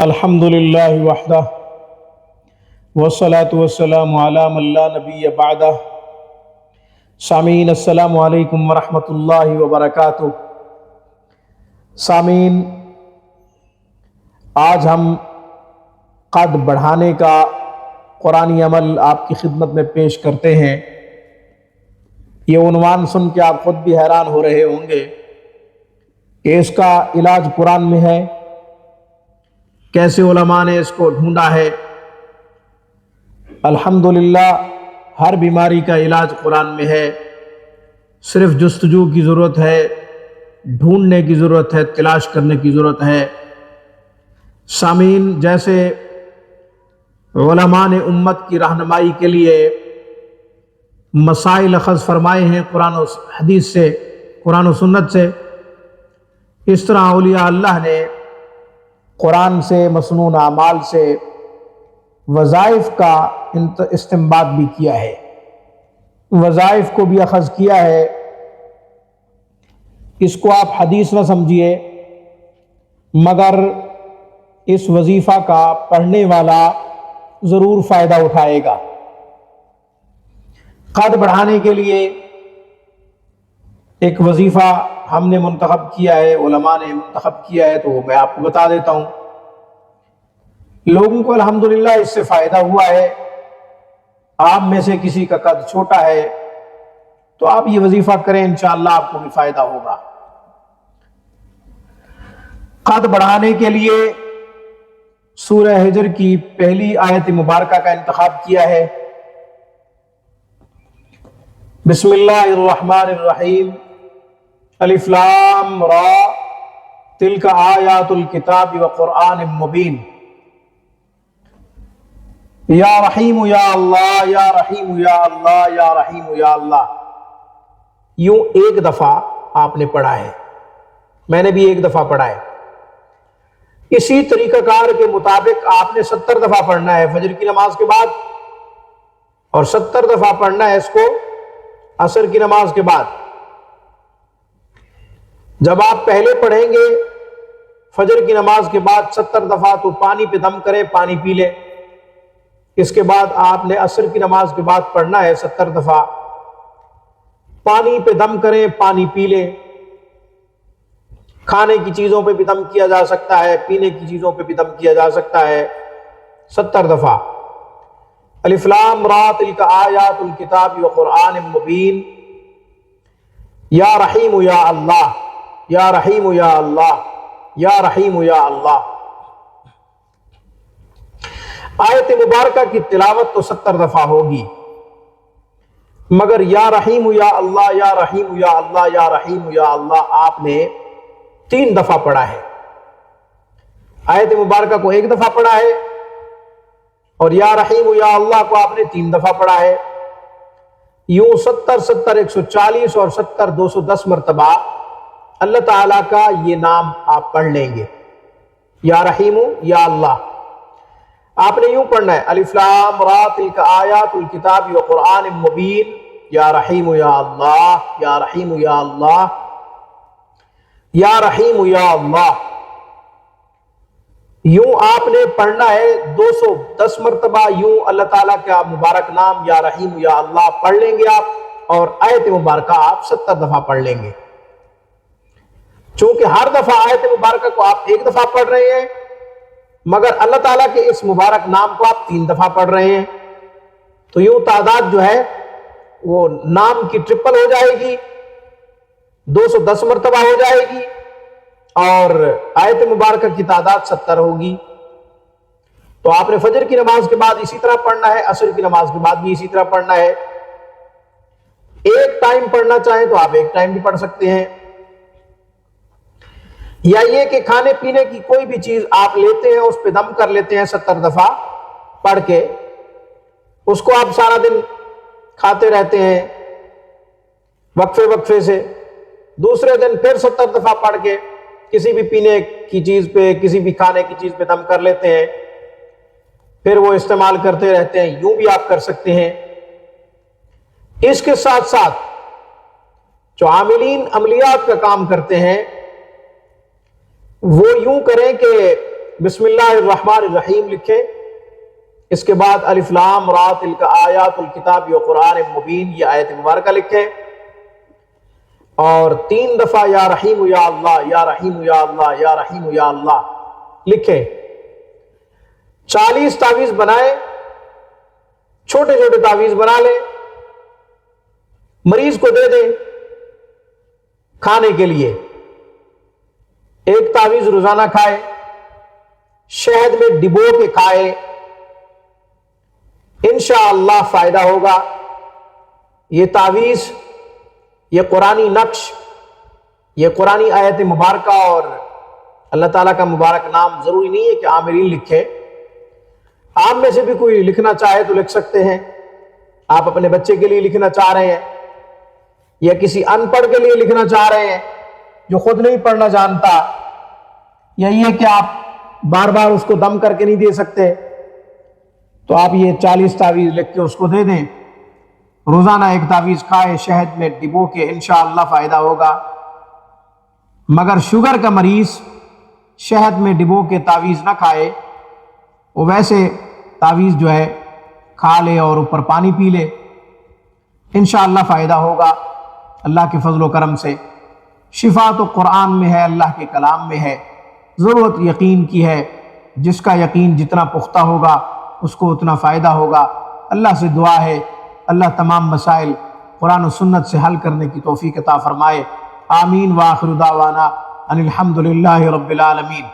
الحمد للہ وحدہ والصلاة والسلام علی من لا نبی بعدہ۔ سامعین السلام علیکم ورحمۃ اللہ وبرکاتہ۔ سامعین، آج ہم قد بڑھانے کا قرآنی عمل آپ کی خدمت میں پیش کرتے ہیں۔ یہ عنوان سن کے آپ خود بھی حیران ہو رہے ہوں گے کہ اس کا علاج قرآن میں ہے، کیسے علماء نے اس کو ڈھونڈا ہے۔ الحمدللہ ہر بیماری کا علاج قرآن میں ہے، صرف جستجو کی ضرورت ہے، ڈھونڈنے کی ضرورت ہے، تلاش کرنے کی ضرورت ہے۔ سامعین، جیسے علماء نے امت کی رہنمائی کے لیے مسائل اخذ فرمائے ہیں قرآن و حدیث سے، قرآن و سنت سے، اس طرح اولیاء اللہ نے قرآن سے، مسنون اعمال سے وظائف کا استنباط بھی کیا ہے، وظائف کو بھی اخذ کیا ہے۔ اس کو آپ حدیث نہ سمجھیے، مگر اس وظیفہ کا پڑھنے والا ضرور فائدہ اٹھائے گا۔ قد بڑھانے کے لیے ایک وظیفہ ہم نے منتخب کیا ہے، علماء نے منتخب کیا ہے، تو وہ میں آپ کو بتا دیتا ہوں۔ لوگوں کو الحمدللہ اس سے فائدہ ہوا ہے۔ آپ میں سے کسی کا قد چھوٹا ہے تو آپ یہ وظیفہ کریں، انشاءاللہ آپ کو بھی فائدہ ہوگا۔ قد بڑھانے کے لیے سورہ حجر کی پہلی آیت مبارکہ کا انتخاب کیا ہے۔ بسم اللہ الرحمن الرحیم، الف لام را تلک آیات الکتاب وقرآن مبین۔ یا رحیم یا اللہ، یا رحیم یا اللہ، یا رحیم یا اللہ، یوں ایک دفعہ آپ نے پڑھا ہے، میں نے بھی ایک دفعہ پڑھا ہے۔ اسی طریقہ کار کے مطابق آپ نے 70 دفعہ پڑھنا ہے فجر کی نماز کے بعد، اور 70 دفعہ پڑھنا ہے اس کو عصر کی نماز کے بعد۔ جب آپ پہلے پڑھیں گے فجر کی نماز کے بعد 70 دفعہ، تو پانی پہ دم کریں، پانی پی لیں۔ اس کے بعد آپ نے عصر کی نماز کے بعد پڑھنا ہے 70 دفعہ، پانی پہ دم کریں، پانی پی لیں۔ کھانے کی چیزوں پہ بھی دم کیا جا سکتا ہے، پینے کی چیزوں پہ بھی دم کیا جا سکتا ہے، 70 دفعہ۔ الف لام را تلک آیات الکتاب وقرآن مبین۔ یا رحیم یا اللہ، یا رحیم یا اللہ، یا رحیم یا اللہ۔ آیت مبارکہ کی تلاوت تو 70 دفعہ ہوگی، مگر یا رحیم یا اللہ، یا رحیم یا اللہ، یا رحیم یا اللہ آپ نے 3 دفعہ پڑھا ہے۔ آیت مبارکہ کو 1 دفعہ پڑھا ہے، اور یا رحیم یا اللہ کو آپ نے 3 دفعہ پڑھا ہے۔ یوں 70 70 140 اور 70 210 مرتبہ اللہ تعالیٰ کا یہ نام آپ پڑھ لیں گے، یا رحیم یا اللہ۔ آپ نے یوں پڑھنا ہے، الف لام را تلک آیات الکتاب وقرآن مبین، یا رحیم یا اللہ، یا رحیم یا اللہ، یا رحیم یا اللہ۔ یوں آپ نے پڑھنا ہے 210 مرتبہ، یوں اللہ تعالیٰ کا مبارک نام یا رحیم یا اللہ پڑھ لیں گے آپ، اور آیت مبارکہ آپ 70 دفعہ پڑھ لیں گے۔ چونکہ ہر دفعہ آیت مبارکہ کو آپ 1 دفعہ پڑھ رہے ہیں، مگر اللہ تعالیٰ کے اس مبارک نام کو آپ 3 دفعہ پڑھ رہے ہیں، تو یوں تعداد جو ہے وہ نام کی ٹرپل ہو جائے گی، 210 مرتبہ ہو جائے گی، اور آیت مبارکہ کی تعداد 70 ہوگی۔ تو آپ نے فجر کی نماز کے بعد اسی طرح پڑھنا ہے، عصر کی نماز کے بعد بھی اسی طرح پڑھنا ہے۔ ایک ٹائم پڑھنا چاہیں تو آپ ایک ٹائم بھی پڑھ سکتے ہیں، یا یہ کہ کھانے پینے کی کوئی بھی چیز آپ لیتے ہیں، اس پہ دم کر لیتے ہیں 70 دفعہ پڑھ کے، اس کو آپ سارا دن کھاتے رہتے ہیں وقفے وقفے سے، دوسرے دن پھر 70 دفعہ پڑھ کے کسی بھی پینے کی چیز پہ، کسی بھی کھانے کی چیز پہ دم کر لیتے ہیں، پھر وہ استعمال کرتے رہتے ہیں، یوں بھی آپ کر سکتے ہیں۔ اس کے ساتھ ساتھ جو عاملین عملیات کا کام کرتے ہیں وہ یوں کریں کہ بسم اللہ الرحمن الرحیم لکھیں، اس کے بعد الف لام را تلک آیات الکتاب و قرآن مبین یہ آیت مبارکہ لکھیں، اور 3 دفعہ یا رحیم یا اللہ یا رحیم یا اللہ یا رحیم یا اللہ لکھیں۔ 40 تعویذ بنائیں، چھوٹے چھوٹے تعویذ بنا لیں، مریض کو دے دیں کھانے کے لیے۔ ایک تعویذ روزانہ کھائے، شہد میں ڈبو کے کھائے، انشاءاللہ فائدہ ہوگا۔ یہ تعویذ، یہ قرآنی نقش، یہ قرآنی آیت مبارکہ اور اللہ تعالیٰ کا مبارک نام ضروری نہیں ہے کہ عامرین لکھیں، آپ میں سے بھی کوئی لکھنا چاہے تو لکھ سکتے ہیں۔ آپ اپنے بچے کے لیے لکھنا چاہ رہے ہیں یا کسی ان پڑھ کے لیے لکھنا چاہ رہے ہیں جو خود نہیں پڑھنا جانتا، یا یہ کہ آپ بار بار اس کو دم کر کے نہیں دے سکتے، تو آپ یہ 40 تعویذ لکھ کے اس کو دے دیں۔ روزانہ ایک تعویذ کھائے شہد میں ڈبو کے، انشاءاللہ فائدہ ہوگا۔ مگر شوگر کا مریض شہد میں ڈبو کے تعویذ نہ کھائے، وہ ویسے تعویذ جو ہے کھا لے اور اوپر پانی پی لے، انشاءاللہ فائدہ ہوگا اللہ کے فضل و کرم سے۔ شفا تو قرآن میں ہے، اللہ کے کلام میں ہے، ضرورت یقین کی ہے، جس کا یقین جتنا پختہ ہوگا اس کو اتنا فائدہ ہوگا۔ اللہ سے دعا ہے اللہ تمام مسائل قرآن و سنت سے حل کرنے کی توفیق عطا فرمائے۔ آمین۔ وآخر دعوانا ان الحمد للہ رب العالمین۔